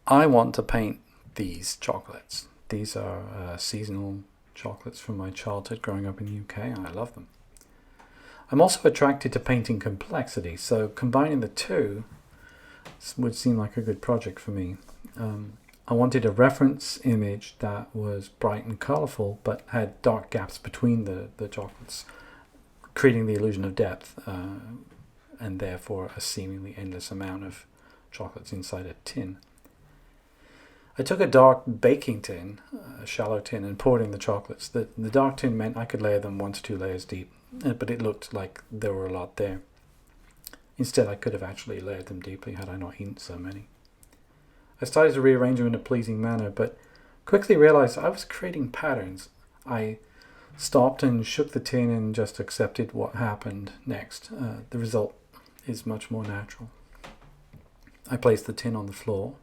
I want to paint these chocolates. These are seasonal chocolates from my childhood growing up in the UK, and I love them. I'm also attracted to painting complexity, so combining the two would seem like a good project for me. I wanted a reference image that was bright and colourful, but had dark gaps between the chocolates, creating the illusion of depth, and therefore a seemingly endless amount of chocolates inside a tin. I took a dark baking tin, a shallow tin, and poured in the chocolates. The dark tin meant I could layer them 1 to 2 layers deep, but it looked like there were a lot there. Instead, I could have actually layered them deeply had I not eaten so many. I started to rearrange them in a pleasing manner, but quickly realized I was creating patterns. I stopped and shook the tin and just accepted what happened next. The result is much more natural. I placed the tin on the floor,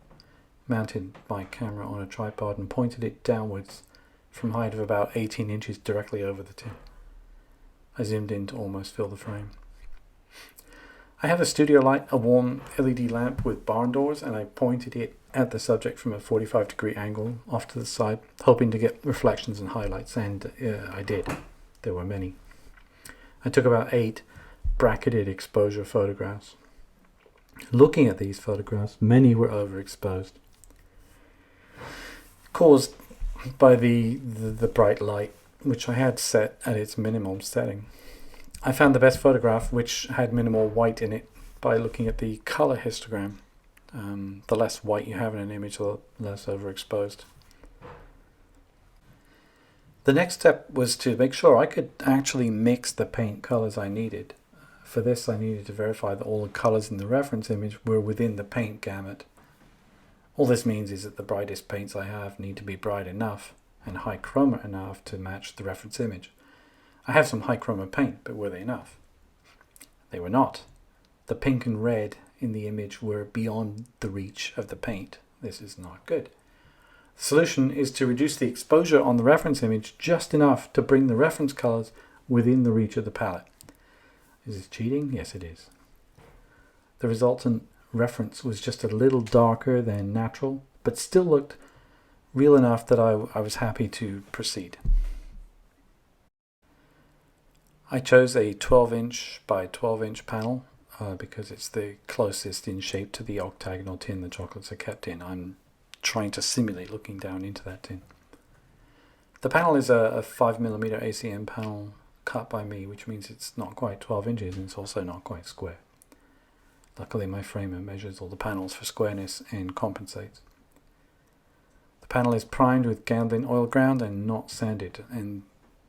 mounted my camera on a tripod, and pointed it downwards from a height of about 18 inches directly over the tin. I zoomed in to almost fill the frame. I have a studio light, a warm LED lamp with barn doors, and I pointed it at the subject from a 45-degree angle off to the side, hoping to get reflections and highlights, and I did. There were many. I took about 8 bracketed exposure photographs. Looking at these photographs, many were overexposed, caused by the bright light, which I had set at its minimum setting. I found the best photograph, which had minimal white in it, by looking at the color histogram. The less white you have in an image, the less overexposed. The next step was to make sure I could actually mix the paint colors I needed. For this, I needed to verify that all the colors in the reference image were within the paint gamut. All this means is that the brightest paints I have need to be bright enough and high chroma enough to match the reference image. I have some high chroma paint, but were they enough? They were not. The pink and red in the image were beyond the reach of the paint. This is not good. The solution is to reduce the exposure on the reference image just enough to bring the reference colors within the reach of the palette. Is this cheating? Yes, it is. The resultant reference was just a little darker than natural, but still looked real enough that I was happy to proceed. I chose a 12-inch by 12-inch panel because it's the closest in shape to the octagonal tin the chocolates are kept in. I'm trying to simulate looking down into that tin. The panel is a 5mm ACM panel cut by me, which means it's not quite 12 inches and it's also not quite square. Luckily, my framer measures all the panels for squareness and compensates. The panel is primed with Gamblin oil ground and not sanded, and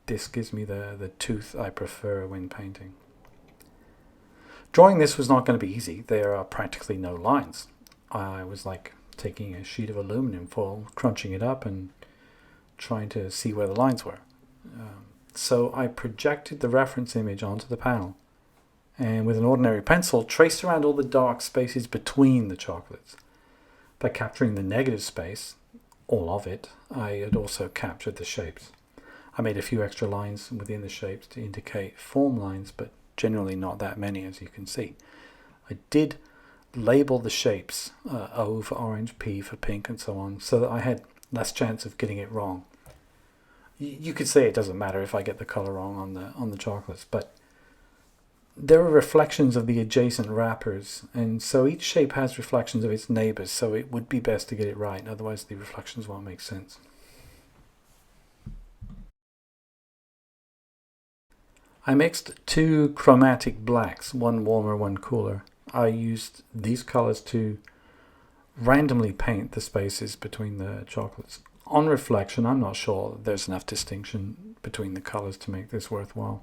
this gives me the tooth I prefer when painting. Drawing this was not going to be easy. There are practically no lines. I was like taking a sheet of aluminum foil, crunching it up and trying to see where the lines were. So I projected the reference image onto the panel and with an ordinary pencil traced around all the dark spaces between the chocolates. By capturing the negative space, all of it, I had also captured the shapes. I made a few extra lines within the shapes to indicate form lines, but generally not that many, as you can see. I did label the shapes, O for orange, P for pink, and so on, so that I had less chance of getting it wrong. You could say it doesn't matter if I get the color wrong on the chocolates, but there are reflections of the adjacent wrappers, and so each shape has reflections of its neighbors, so it would be best to get it right, otherwise the reflections won't make sense. I mixed 2 chromatic blacks, one warmer, one cooler. I used these colors to randomly paint the spaces between the chocolates. On reflection, I'm not sure there's enough distinction between the colors to make this worthwhile.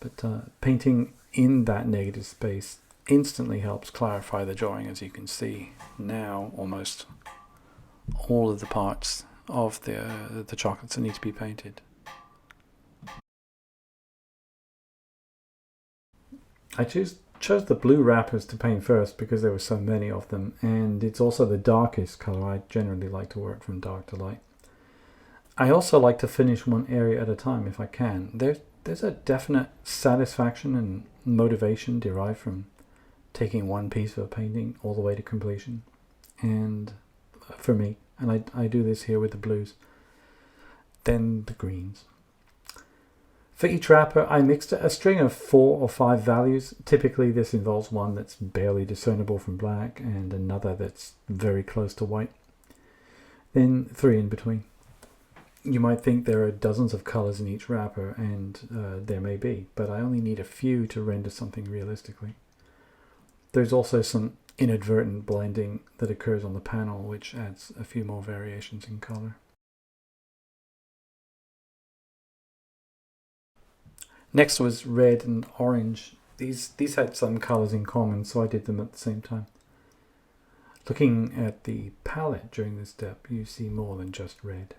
But painting in that negative space instantly helps clarify the drawing. As you can see now, almost all of the parts of the chocolates that need to be painted. I chose the blue wrappers to paint first because there were so many of them, and it's also the darkest color. I generally like to work from dark to light. I also like to finish one area at a time if I can. There's a definite satisfaction and motivation derived from taking one piece of a painting all the way to completion. and for me, and I do this here with the blues, then the greens. For each wrapper, I mixed a string of 4 or 5 values. Typically, this involves one that's barely discernible from black and another that's very close to white. Then 3 in between. You might think there are dozens of colors in each wrapper, and there may be, but I only need a few to render something realistically. There's also some inadvertent blending that occurs on the panel, which adds a few more variations in color. Next was red and orange. These had some colors in common, so I did them at the same time. Looking at the palette during this step, you see more than just red.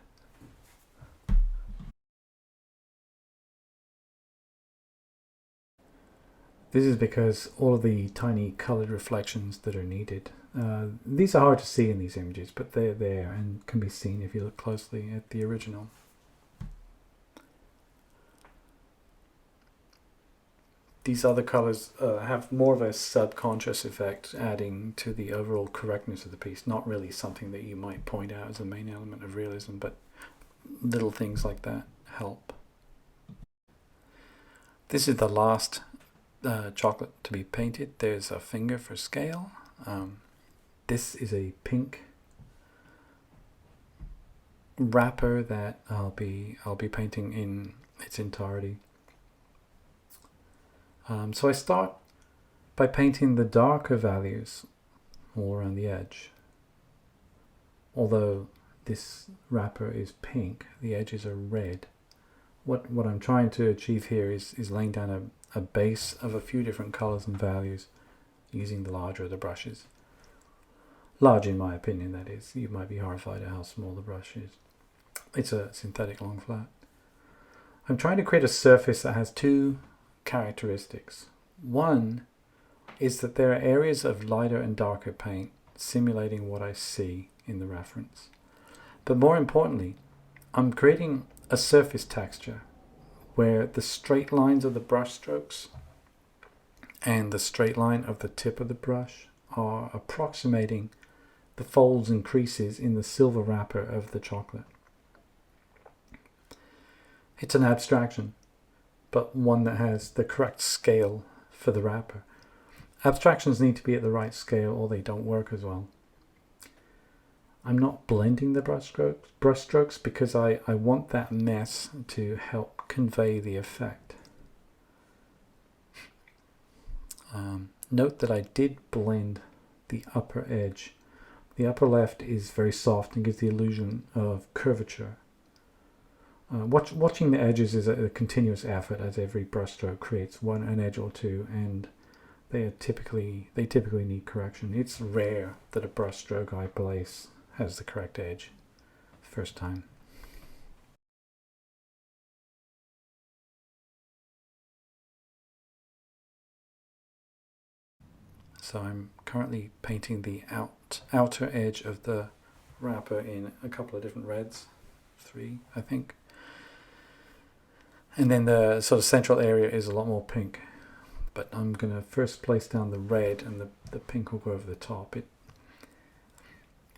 This is because all of the tiny colored reflections that are needed. These are hard to see in these images, but they're there and can be seen if you look closely at the original. These other colors have more of a subconscious effect, adding to the overall correctness of the piece. Not really something that you might point out as a main element of realism, but little things like that help. This is the last chocolate to be painted. There's a finger for scale. This is a pink wrapper that I'll be painting in its entirety. So I start by painting the darker values all around the edge. Although this wrapper is pink, the edges are red. What I'm trying to achieve here is laying down a base of a few different colors and values using the larger of the brushes. Large in my opinion, that is. You might be horrified at how small the brush is. It's a synthetic long flat. I'm trying to create a surface that has 2 characteristics. One is that there are areas of lighter and darker paint simulating what I see in the reference. But more importantly, I'm creating a surface texture where the straight lines of the brush strokes and the straight line of the tip of the brush are approximating the folds and creases in the silver wrapper of the chocolate. It's an abstraction, but one that has the correct scale for the wrapper. Abstractions need to be at the right scale or they don't work as well. I'm not blending the brush strokes because I want that mess to help convey the effect. Note that I did blend the upper edge. The upper left is very soft and gives the illusion of curvature. Watching the edges is a continuous effort, as every brushstroke creates an edge or two, and they typically need correction. It's rare that a brushstroke I place has the correct edge first time. So I'm currently painting the outer edge of the wrapper in a couple of different reds, 3 I think. And then the sort of central area is a lot more pink. But I'm going to first place down the red and the pink will go over the top.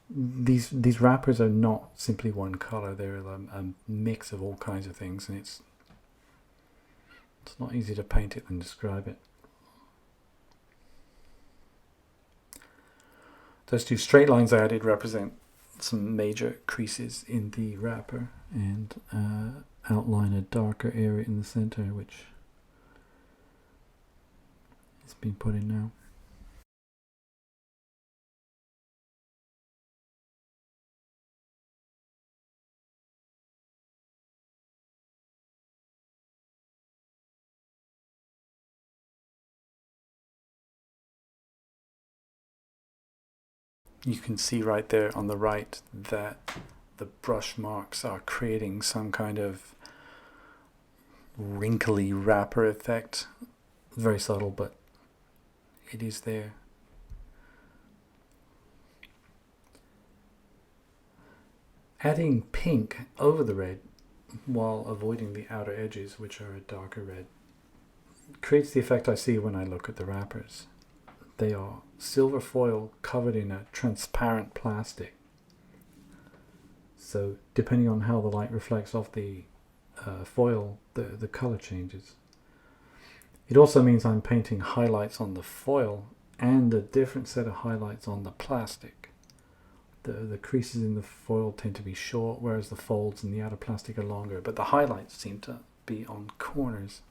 These wrappers are not simply one color. They're a mix of all kinds of things, and it's not easy to paint it than describe it. Those 2 straight lines I added represent some major creases in the wrapper and outline a darker area in the center, which is being put in now. You can see right there on the right that the brush marks are creating some kind of wrinkly wrapper effect. Very subtle, but it is there. Adding pink over the red while avoiding the outer edges, which are a darker red, creates the effect I see when I look at the wrappers. They are silver foil covered in a transparent plastic. So depending on how the light reflects off the foil, the color changes. It also means I'm painting highlights on the foil and a different set of highlights on the plastic. The creases in the foil tend to be short, whereas the folds in the outer plastic are longer, but the highlights seem to be on corners,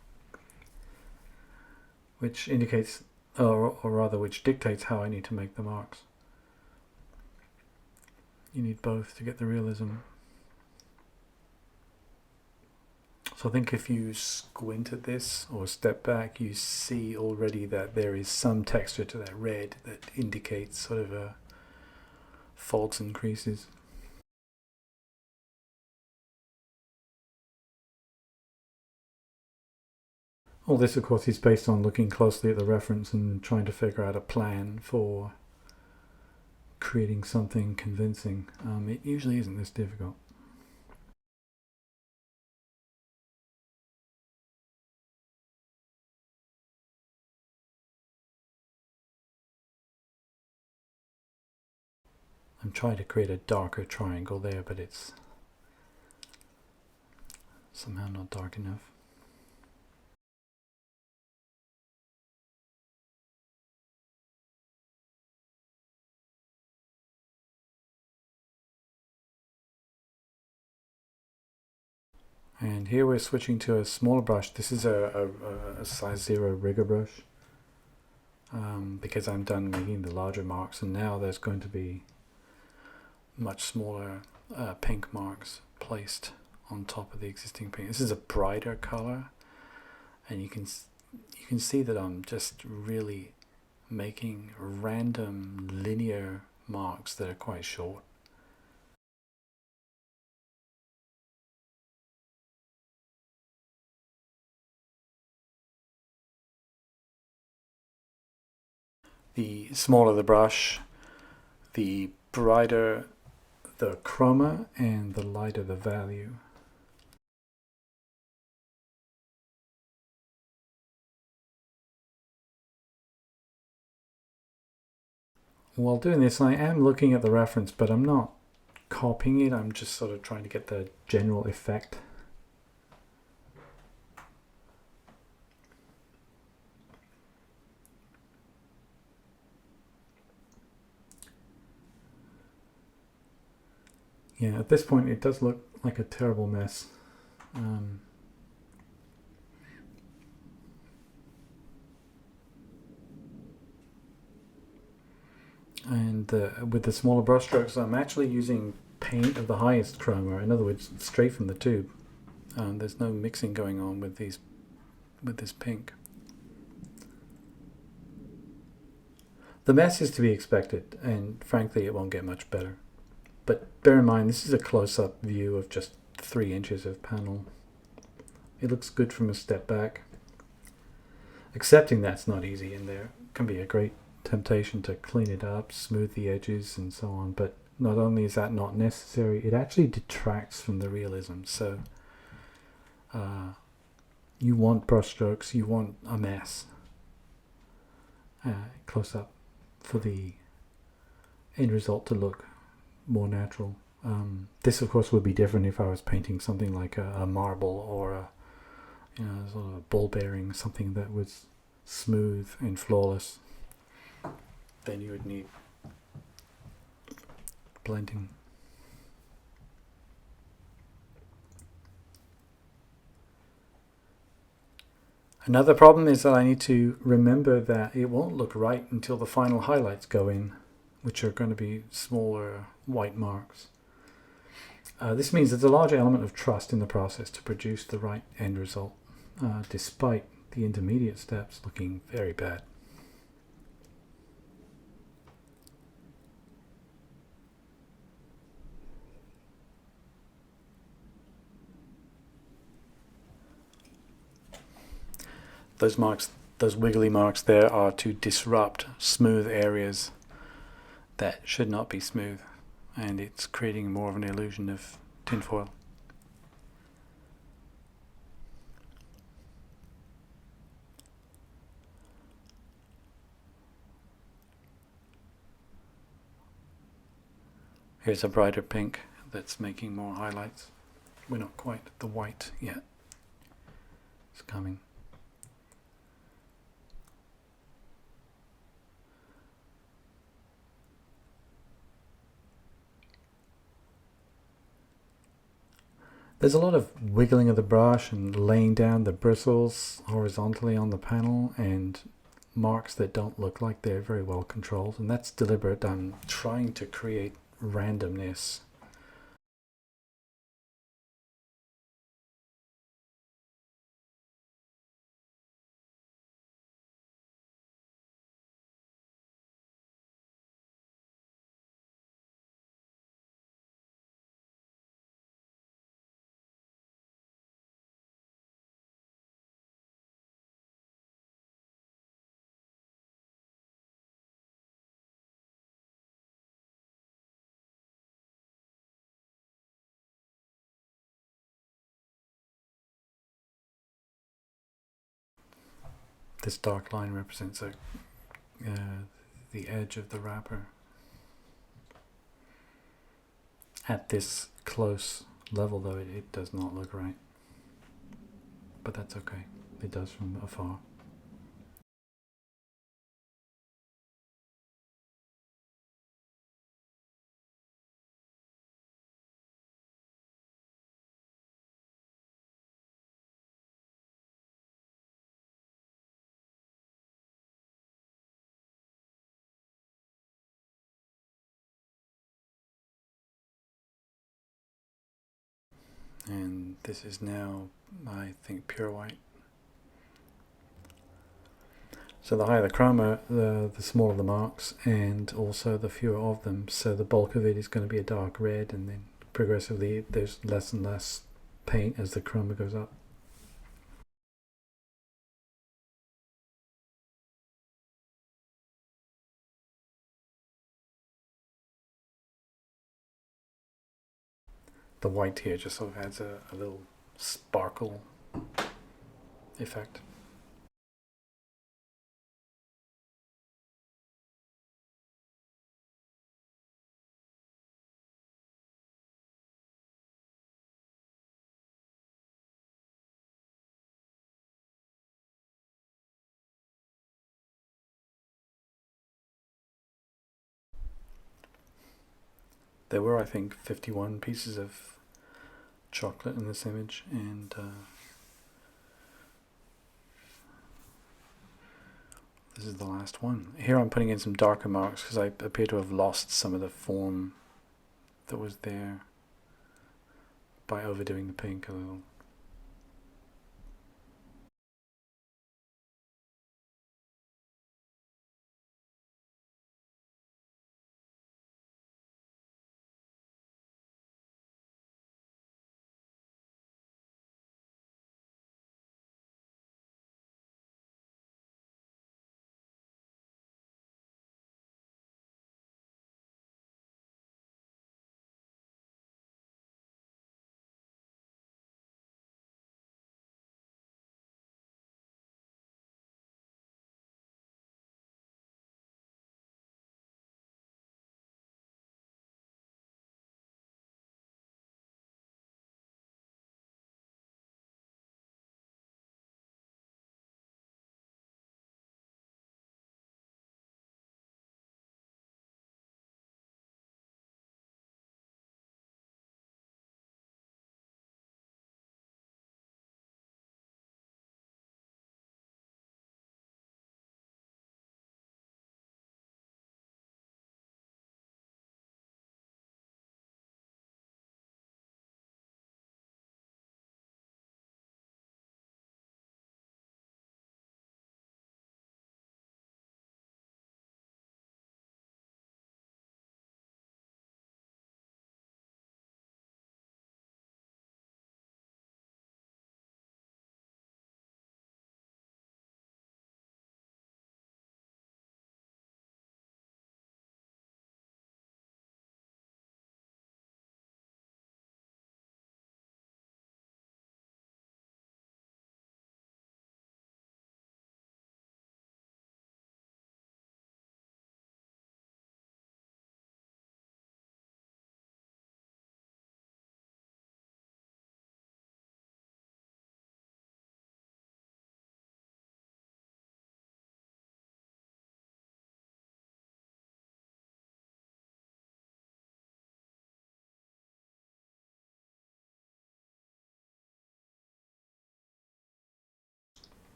which indicates, or rather which dictates how I need to make the marks. You need both to get the realism. So I think if you squint at this or step back, you see already that there is some texture to that red that indicates sort of a folds and creases. All this, of course, is based on looking closely at the reference and trying to figure out a plan for creating something convincing. It usually isn't this difficult. I'm trying to create a darker triangle there, but it's somehow not dark enough. And here we're switching to a smaller brush. This is a size 0 rigger brush, because I'm done making the larger marks, and now there's going to be much smaller pink marks placed on top of the existing pink. This is a brighter color, and you can see that I'm just really making random linear marks that are quite short. The smaller the brush, the brighter the chroma and the lighter the value. While doing this, I am looking at the reference, but I'm not copying it. I'm just sort of trying to get the general effect. Yeah, at this point it does look like a terrible mess. And with the smaller brush strokes, I'm actually using paint of the highest chroma, in other words, straight from the tube. There's no mixing going on with this pink. The mess is to be expected, and frankly it won't get much better. But bear in mind, this is a close-up view of just 3 inches of panel. It looks good from a step back. Accepting that's not easy, and there can be a great temptation to clean it up, smooth the edges and so on, but not only is that not necessary, it actually detracts from the realism. So you want brush strokes, you want a mess close up for the end result to look more natural. This of course would be different if I was painting something like a marble or a sort of a ball bearing, something that was smooth and flawless. Then you would need blending. Another problem is that I need to remember that it won't look right until the final highlights go in, which are going to be smaller white marks. This means there's a large element of trust in the process to produce the right end result, despite the intermediate steps looking very bad. Those marks, those wiggly marks there, are to disrupt smooth areas that should not be smooth, and it's creating more of an illusion of tinfoil. Here's a brighter pink that's making more highlights. We're not quite at the white yet. It's coming. There's a lot of wiggling of the brush and laying down the bristles horizontally on the panel and marks that don't look like they're very well controlled, and that's deliberate. I'm trying to create randomness. This dark line represents the edge of the wrapper. At this close level though, it does not look right. But that's okay. It does from afar. And this is now, I think, pure white. So the higher the chroma, the smaller the marks, and also the fewer of them. So the bulk of it is going to be a dark red, and then progressively there's less and less paint as the chroma goes up. The white here just sort of adds a little sparkle effect. There were, I think, 51 pieces of chocolate in this image, and this is the last one. Here I'm putting in some darker marks because I appear to have lost some of the form that was there by overdoing the pink a little.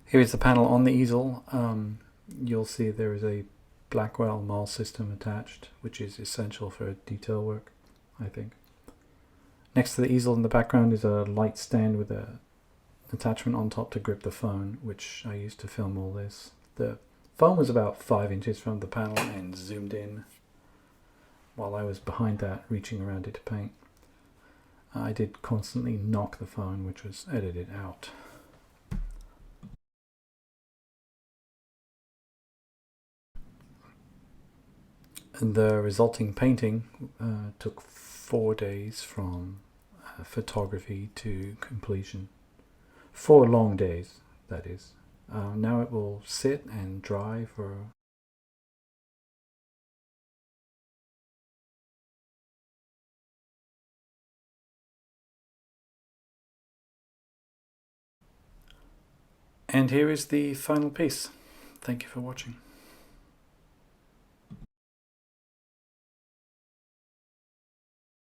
Here is the panel on the easel. You'll see there is a Blackwell MOL system attached, which is essential for detail work, I think. Next to the easel in the background is a light stand with an attachment on top to grip the phone, which I used to film all this. The phone was about 5 inches from the panel and zoomed in while I was behind that, reaching around it to paint. I did constantly knock the phone, which was edited out. And the resulting painting took 4 days from photography to completion. 4 long days, that is. Now it will sit and dry for and here is the final piece. Thank you for watching.